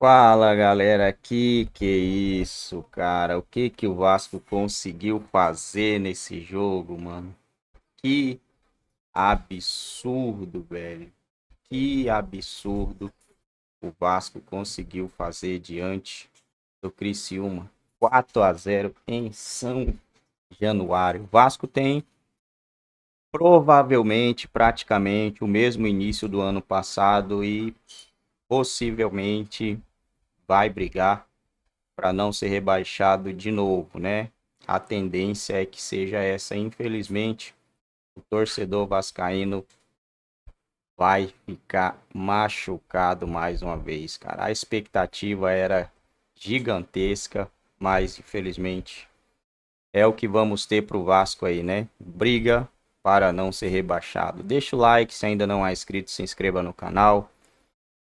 Fala galera, que é isso, cara? O que o Vasco conseguiu fazer nesse jogo, mano? Que absurdo, velho. Que absurdo o Vasco conseguiu fazer diante do Criciúma. 4-0 em São Januário. O Vasco tem provavelmente, praticamente, o mesmo início do ano passado e possivelmente vai brigar para não ser rebaixado de novo, né? A tendência é que seja essa. Infelizmente, o torcedor vascaíno vai ficar machucado mais uma vez, cara. A expectativa era gigantesca, mas infelizmente é o que vamos ter pro Vasco aí, né? Briga para não ser rebaixado. Deixa o like, se ainda não é inscrito, se inscreva no canal.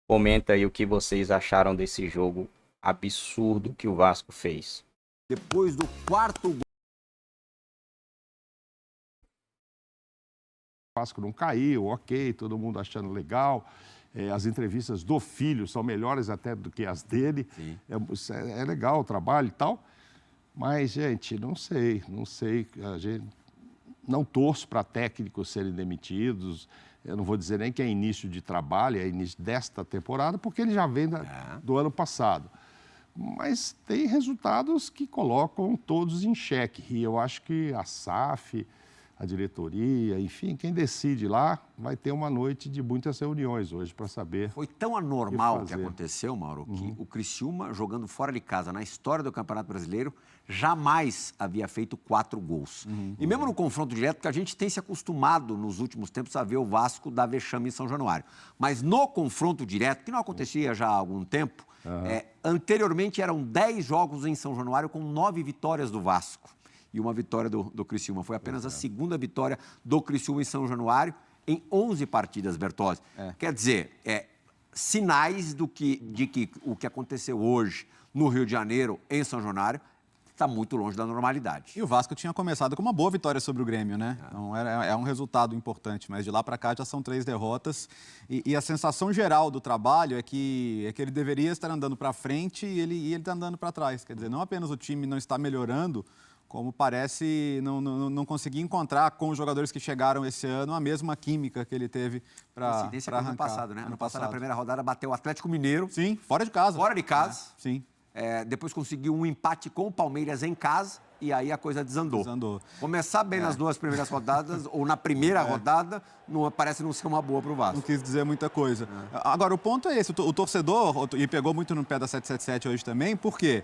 Comenta aí o que vocês acharam desse jogo absurdo que o Vasco fez. Depois do quarto gol. O Vasco não caiu, ok, todo mundo achando legal. As entrevistas do filho são melhores até do que as dele. É legal o trabalho e tal. Mas, gente, não sei. A gente não torço para técnicos serem demitidos. Eu não vou dizer nem que é início de trabalho, é início desta temporada, porque ele já vem do ano passado. Mas tem resultados que colocam todos em xeque. E eu acho que a SAF, a diretoria, enfim, quem decide lá, vai ter uma noite de muitas reuniões hoje para saber. Foi tão anormal o que aconteceu, Mauro, que o Criciúma, jogando fora de casa na história do Campeonato Brasileiro, jamais havia feito 4 gols. E mesmo no confronto direto, porque a gente tem se acostumado nos últimos tempos a ver o Vasco dar vexame em São Januário. Mas no confronto direto, que não acontecia já há algum tempo, anteriormente eram 10 jogos em São Januário com 9 vitórias do Vasco. E uma vitória do Criciúma. Foi apenas a segunda vitória do Criciúma em São Januário em 11 partidas, Bertozzi. Quer dizer, sinais de que o que aconteceu hoje no Rio de Janeiro, em São Januário, está muito longe da normalidade. E o Vasco tinha começado com uma boa vitória sobre o Grêmio, né? Então é um resultado importante, mas de lá para cá já são 3 derrotas. E a sensação geral do trabalho é que ele deveria estar andando para frente e ele está andando para trás. Quer dizer, não apenas o time não está melhorando, como parece não conseguir encontrar com os jogadores que chegaram esse ano a mesma química que ele teve para arrancar. Ano passado, né? Ano passado, na primeira rodada, bateu o Atlético Mineiro. Sim, fora de casa. Fora de casa. Sim. Depois conseguiu um empate com o Palmeiras em casa e aí a coisa desandou. Começar bem nas 2 primeiras rodadas, ou na primeira rodada, parece não ser uma boa para o Vasco. Não quis dizer muita coisa. Agora, o ponto é esse, o torcedor, e pegou muito no pé da 777 hoje também, por quê?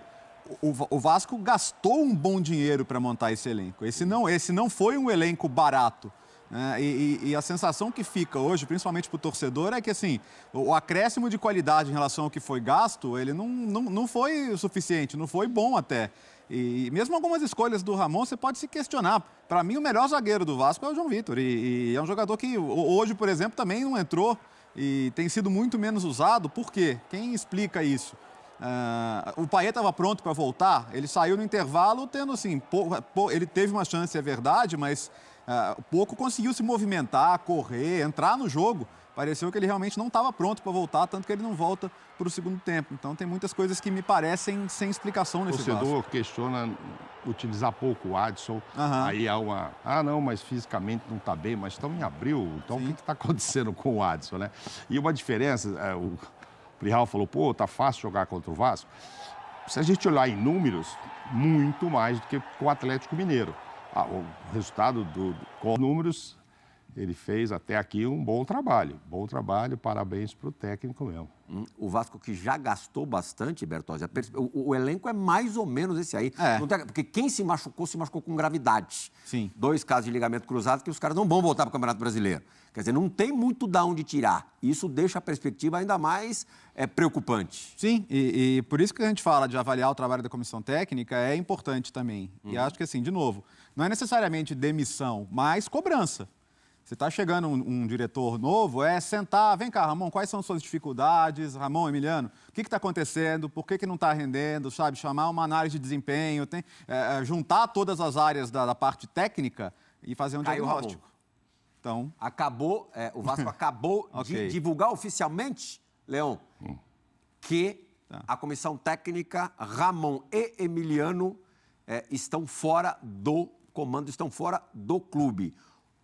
O Vasco gastou um bom dinheiro para montar esse elenco. Esse não foi um elenco barato. Né? E a sensação que fica hoje, principalmente para o torcedor, é que assim, o acréscimo de qualidade em relação ao que foi gasto, ele não foi o suficiente, não foi bom até. E mesmo algumas escolhas do Ramon, você pode se questionar. Para mim, o melhor zagueiro do Vasco é o João Vitor. E é um jogador que hoje, por exemplo, também não entrou e tem sido muito menos usado. Por quê? Quem explica isso? O Payet estava pronto para voltar, ele saiu no intervalo tendo assim, ele teve uma chance, é verdade, mas pouco conseguiu se movimentar, correr, entrar no jogo. Pareceu que ele realmente não estava pronto para voltar, tanto que ele não volta para o segundo tempo. Então tem muitas coisas que me parecem sem explicação nesse Vasco. O torcedor questiona utilizar pouco o Adson, aí há uma... não, mas fisicamente não está bem, mas estamos em abril, então o que está acontecendo com o Adson, né? E uma diferença, o Prihal falou, tá fácil jogar contra o Vasco. Se a gente olhar em números, muito mais do que com o Atlético Mineiro. O resultado com números, ele fez até aqui um bom trabalho. Bom trabalho, parabéns para o técnico mesmo. O Vasco que já gastou bastante, Bertozzi, o elenco é mais ou menos esse aí. Porque quem se machucou com gravidade. Sim. 2 casos de ligamento cruzado que os caras não vão voltar para o Campeonato Brasileiro. Quer dizer, não tem muito de onde tirar. Isso deixa a perspectiva ainda mais preocupante. Sim, e por isso que a gente fala de avaliar o trabalho da comissão técnica é importante também. E acho que, assim, de novo, não é necessariamente demissão, mas cobrança. Você está chegando um diretor novo, sentar, vem cá, Ramon, quais são suas dificuldades? Ramon, Emiliano, o que está acontecendo? Por que não está rendendo? Sabe, chamar uma análise de desempenho, juntar todas as áreas da parte técnica e fazer um diagnóstico. Então, o Vasco acabou de divulgar oficialmente, Leão, que A comissão técnica, Ramon e Emiliano, estão fora do comando, estão fora do clube.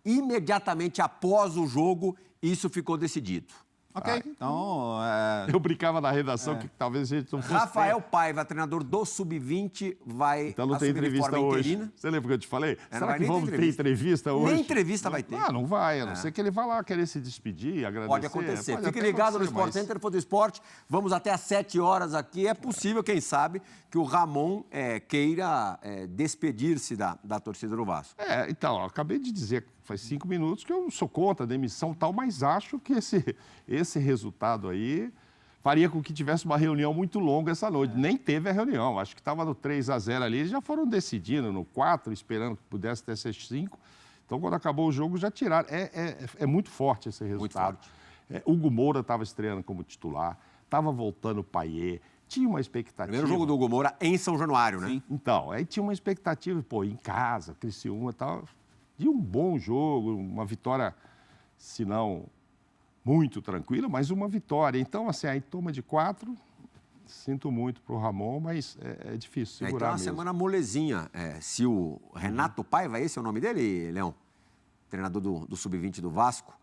Imediatamente após o jogo, isso ficou decidido. Ok, então... Eu brincava na redação que talvez a gente não fosse... Rafael Paiva, treinador do Sub-20, vai Então não tem assumir de entrevista forma hoje. interina. Você lembra que eu te falei? não Será vai que nem ter vamos ter entrevista hoje? Nem entrevista vai ter. Não vai, a não ser que ele vá lá querer se despedir, agradecer. Pode acontecer. Pode Fique até ligado no acontecer, Sport mas- Center, Foto Esporte. Vamos até às 7 horas aqui. É possível, quem sabe, que o Ramon queira despedir-se da torcida do Vasco. Então, eu acabei de dizer, faz 5 minutos, que eu sou contra a demissão e tal, mas acho que esse resultado aí faria com que tivesse uma reunião muito longa essa noite. Nem teve a reunião, acho que estava no 3-0 ali, eles já foram decidindo no 4, esperando que pudesse ter 5. Então, quando acabou o jogo, já tiraram. É muito forte esse resultado. Hugo Moura estava estreando como titular, estava voltando o Payet, tinha uma expectativa. Primeiro jogo do Hugo Moura em São Januário, né? Então, aí tinha uma expectativa, em casa, Criciúma e tal, de um bom jogo, uma vitória, se não muito tranquila, mas uma vitória. Então, assim, aí toma de 4, sinto muito pro Ramon, mas é difícil segurar Então, uma mesmo. semana molezinha. Se o Renato Paiva, esse é o nome dele, Leão? Treinador do Sub-20 do Vasco,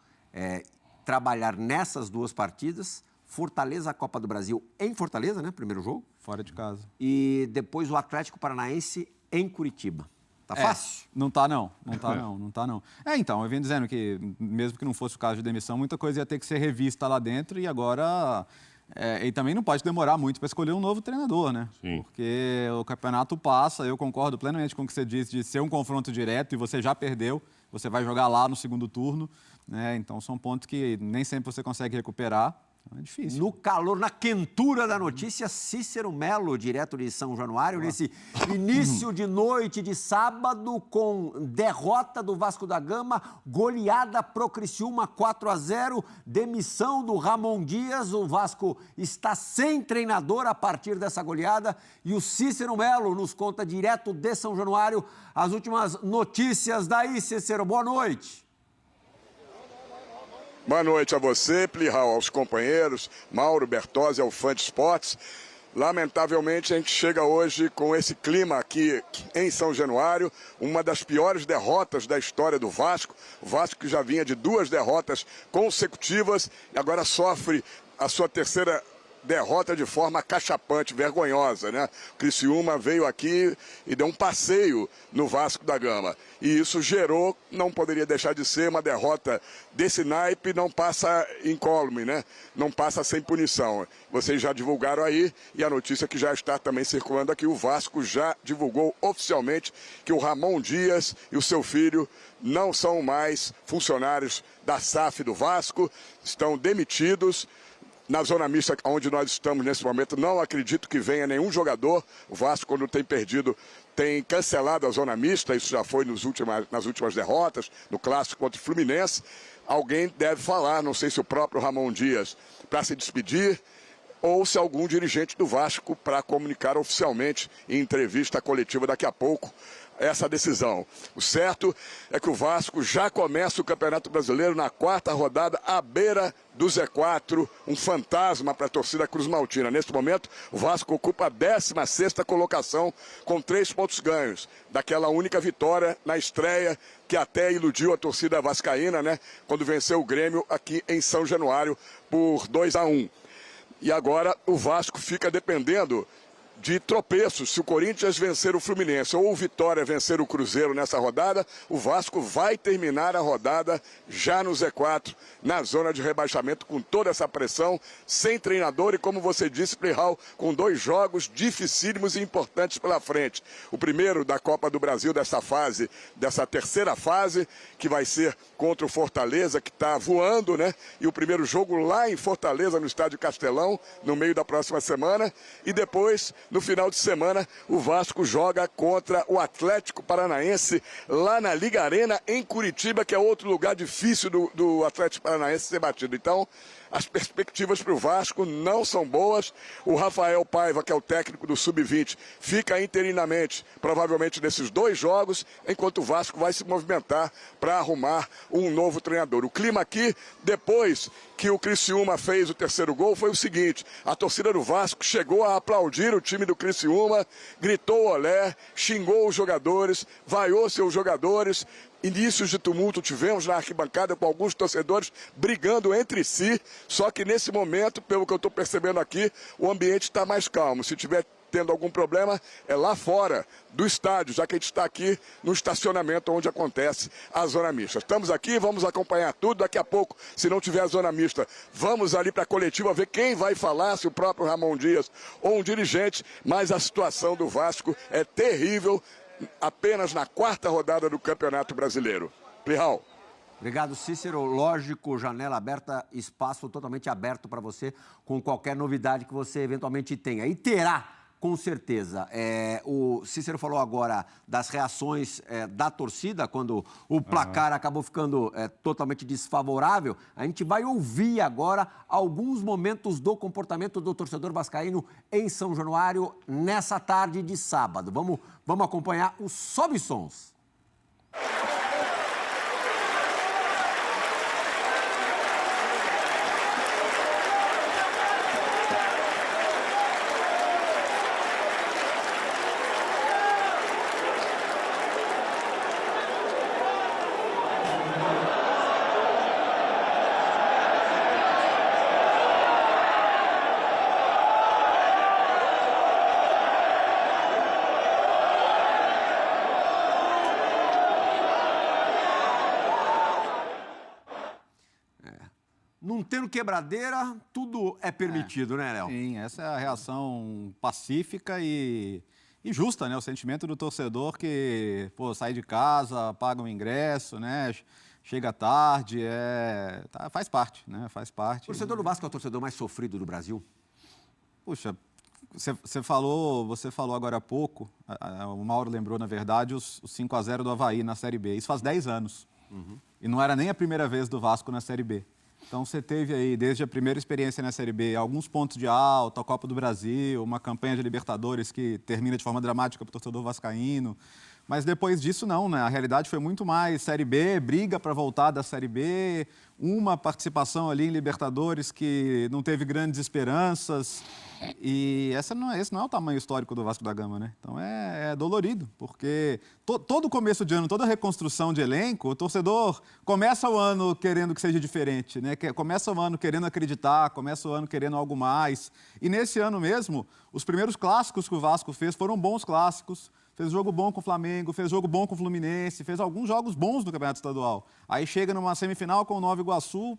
trabalhar nessas 2 partidas, Fortaleza, a Copa do Brasil em Fortaleza, né? Primeiro jogo. Fora de casa. E depois o Atlético Paranaense em Curitiba. Tá fácil? Não tá, não. Não tá, não. Não tá, não. Então, eu venho dizendo que, mesmo que não fosse o caso de demissão, muita coisa ia ter que ser revista lá dentro e agora... e também não pode demorar muito para escolher um novo treinador, né? Sim. Porque o campeonato passa, eu concordo plenamente com o que você disse, de ser um confronto direto e você já perdeu, você vai jogar lá no segundo turno, né? Então, são pontos que nem sempre você consegue recuperar. É difícil. No calor, na quentura da notícia, Cícero Melo, direto de São Januário, nesse início de noite de sábado, com derrota do Vasco da Gama, goleada pro Criciúma 4-0, demissão do Ramon Dias, o Vasco está sem treinador a partir dessa goleada, e o Cícero Melo nos conta direto de São Januário as últimas notícias. Daí, Cícero, boa noite. Boa noite a você, Plihal, aos companheiros, Mauro Bertozzi, ao Fã de Esportes. Lamentavelmente, a gente chega hoje com esse clima aqui em São Januário, uma das piores derrotas da história do Vasco. O Vasco que já vinha de 2 derrotas consecutivas e agora sofre a sua terceira derrota de forma cachapante, vergonhosa, né? O Criciúma veio aqui e deu um passeio no Vasco da Gama. E isso gerou, não poderia deixar de ser, uma derrota desse naipe, não passa incólume, né? Não passa sem punição. Vocês já divulgaram aí, e a notícia que já está também circulando aqui, o Vasco já divulgou oficialmente que o Ramon Dias e o seu filho não são mais funcionários da SAF do Vasco, estão demitidos. Na zona mista, onde nós estamos nesse momento, não acredito que venha nenhum jogador. O Vasco, quando tem perdido, tem cancelado a zona mista. Isso já foi nas últimas derrotas, no clássico contra o Fluminense. Alguém deve falar, não sei se o próprio Ramon Dias, para se despedir, ou se algum dirigente do Vasco para comunicar oficialmente em entrevista coletiva daqui a pouco essa decisão. O certo é que o Vasco já começa o Campeonato Brasileiro na 4ª rodada à beira do Z4, um fantasma para a torcida Cruz Maltina. Neste momento, o Vasco ocupa a 16ª colocação com 3 pontos ganhos, daquela única vitória na estreia que até iludiu a torcida vascaína, né, quando venceu o Grêmio aqui em São Januário por 2-1. E agora o Vasco fica dependendo de tropeços. Se o Corinthians vencer o Fluminense ou o Vitória vencer o Cruzeiro nessa rodada, o Vasco vai terminar a rodada já no Z4, na zona de rebaixamento, com toda essa pressão, sem treinador e, como você disse, Plihal, com 2 jogos dificílimos e importantes pela frente. O primeiro da Copa do Brasil dessa fase, dessa terceira fase, que vai ser contra o Fortaleza, que está voando, né? E o primeiro jogo lá em Fortaleza, no Estádio Castelão, no meio da próxima semana. E depois, no final de semana, o Vasco joga contra o Atlético Paranaense, lá na Liga Arena, em Curitiba, que é outro lugar difícil do Atlético Paranaense ser batido. Então, as perspectivas para o Vasco não são boas. O Rafael Paiva, que é o técnico do Sub-20, fica interinamente, provavelmente nesses 2 jogos, enquanto o Vasco vai se movimentar para arrumar um novo treinador. O clima aqui, depois que o Criciúma fez o 3º gol, foi o seguinte: a torcida do Vasco chegou a aplaudir o time do Criciúma, gritou olé, xingou os jogadores, vaiou seus jogadores. Inícios de tumulto tivemos na arquibancada com alguns torcedores brigando entre si, só que nesse momento, pelo que eu estou percebendo aqui, o ambiente está mais calmo. Se tiver tendo algum problema, é lá fora do estádio, já que a gente está aqui no estacionamento onde acontece a zona mista. Estamos aqui, vamos acompanhar tudo. Daqui a pouco, se não tiver a zona mista, vamos ali para a coletiva ver quem vai falar, se o próprio Ramon Dias ou um dirigente, mas a situação do Vasco é terrível, apenas na 4ª rodada do Campeonato Brasileiro. Plihal. Obrigado, Cícero. Lógico, janela aberta, espaço totalmente aberto para você com qualquer novidade que você eventualmente tenha. E terá, com certeza. O Cícero falou agora das reações da torcida, quando o placar acabou ficando totalmente desfavorável. A gente vai ouvir agora alguns momentos do comportamento do torcedor vascaíno em São Januário nessa tarde de sábado. Vamos acompanhar os Sobe Sons. Não tendo quebradeira, tudo é permitido, né, Léo? Sim, essa é a reação pacífica e justa, né? O sentimento do torcedor que, sai de casa, paga um ingresso, né? Chega tarde, faz parte, né? Faz parte. O torcedor do Vasco é o torcedor mais sofrido do Brasil? Puxa, você falou agora há pouco, o Mauro lembrou, na verdade, os 5-0 do Avaí na Série B. Isso faz 10 anos. E não era nem a primeira vez do Vasco na Série B. Então, você teve aí, desde a primeira experiência na Série B, alguns pontos de alta, a Copa do Brasil, uma campanha de Libertadores que termina de forma dramática para o torcedor vascaíno. Mas depois disso, não, né? A realidade foi muito mais Série B, briga para voltar da Série B, uma participação ali em Libertadores que não teve grandes esperanças. E esse não é o tamanho histórico do Vasco da Gama, né? Então é dolorido, porque todo começo de ano, toda reconstrução de elenco, o torcedor começa o ano querendo que seja diferente, né? Começa o ano querendo acreditar, começa o ano querendo algo mais. E nesse ano mesmo, os primeiros clássicos que o Vasco fez foram bons clássicos. Fez jogo bom com o Flamengo, fez jogo bom com o Fluminense, fez alguns jogos bons no Campeonato Estadual. Aí chega numa semifinal com o Nova Iguaçu,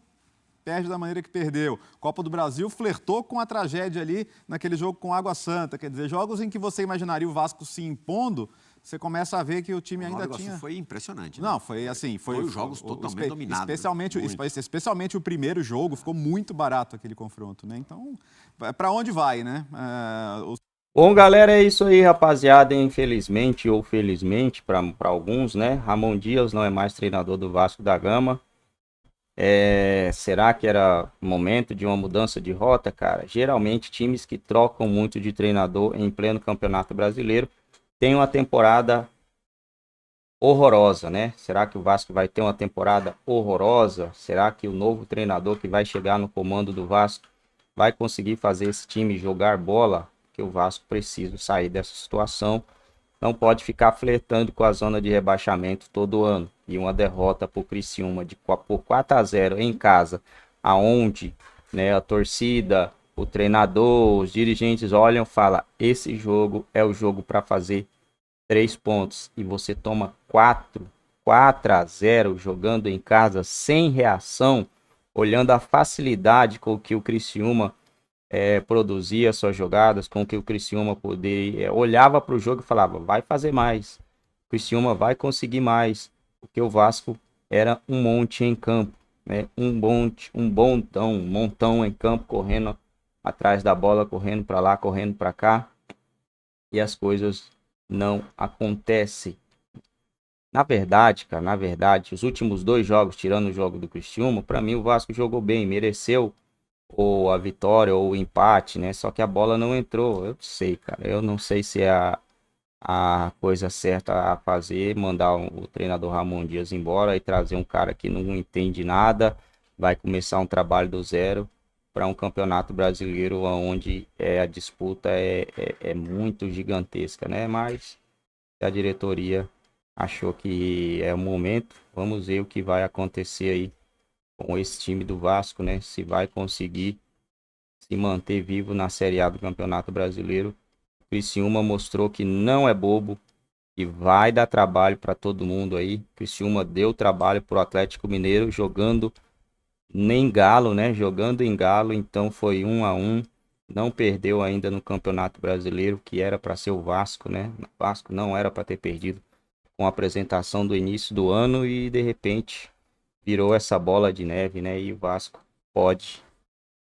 perde da maneira que perdeu. Copa do Brasil flertou com a tragédia ali naquele jogo com Água Santa. Quer dizer, jogos em que você imaginaria o Vasco se impondo, você começa a ver que o time ainda tinha... Foi impressionante, né? Não, foi assim... Foi os jogos totalmente dominados. Especialmente o primeiro jogo, ficou muito barato aquele confronto, né? Então, para onde vai, né? Bom, galera, é isso aí, rapaziada. Infelizmente ou felizmente, para alguns, né? Ramon Dias não é mais treinador do Vasco da Gama. Será que era momento de uma mudança de rota, cara? Geralmente, times que trocam muito de treinador em pleno Campeonato Brasileiro têm uma temporada horrorosa, né? Será que o Vasco vai ter uma temporada horrorosa? Será que o novo treinador que vai chegar no comando do Vasco vai conseguir fazer esse time jogar bola? Que o Vasco precisa sair dessa situação, não pode ficar flertando com a zona de rebaixamento todo ano. E uma derrota para o Criciúma por 4-0 em casa, aonde, né, a torcida, o treinador, os dirigentes olham e falam: esse jogo é o jogo para fazer 3 pontos. E você toma 4-0 jogando em casa sem reação, olhando a facilidade com que o Criciúma produzia suas jogadas, com que o Criciúma olhava para o jogo e falava: vai fazer mais, o Criciúma vai conseguir mais, porque o Vasco era um monte em campo, né? um montão em campo, correndo atrás da bola, correndo para lá, correndo para cá, e as coisas não acontecem. Na verdade, os últimos 2 jogos, tirando o jogo do Criciúma, para mim o Vasco jogou bem, mereceu ou a vitória ou o empate, né? Só que a bola não entrou. Eu não sei, cara. Eu não sei se é a coisa certa a fazer, mandar o treinador Ramon Dias embora e trazer um cara que não entende nada, vai começar um trabalho do zero para um campeonato brasileiro onde a disputa é muito gigantesca, né? Mas a diretoria achou que é o momento. Vamos ver o que vai acontecer aí com esse time do Vasco, né? Se vai conseguir se manter vivo na Série A do Campeonato Brasileiro. O Criciúma mostrou que não é bobo, que vai dar trabalho para todo mundo aí. O Criciúma deu trabalho pro Atlético Mineiro jogando nem Galo, né? Jogando em Galo, então foi 1-1. Não perdeu ainda no Campeonato Brasileiro, que era para ser o Vasco, né? O Vasco não era para ter perdido com a apresentação do início do ano e de repente virou essa bola de neve, né? E o Vasco pode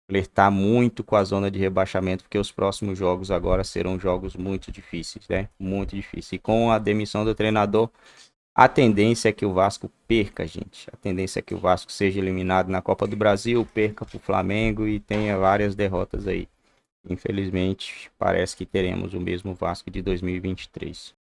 flertar muito com a zona de rebaixamento, porque os próximos jogos agora serão jogos muito difíceis, né? Muito difíceis. E com a demissão do treinador, a tendência é que o Vasco perca, gente. A tendência é que o Vasco seja eliminado na Copa do Brasil, perca para o Flamengo e tenha várias derrotas aí. Infelizmente, parece que teremos o mesmo Vasco de 2023.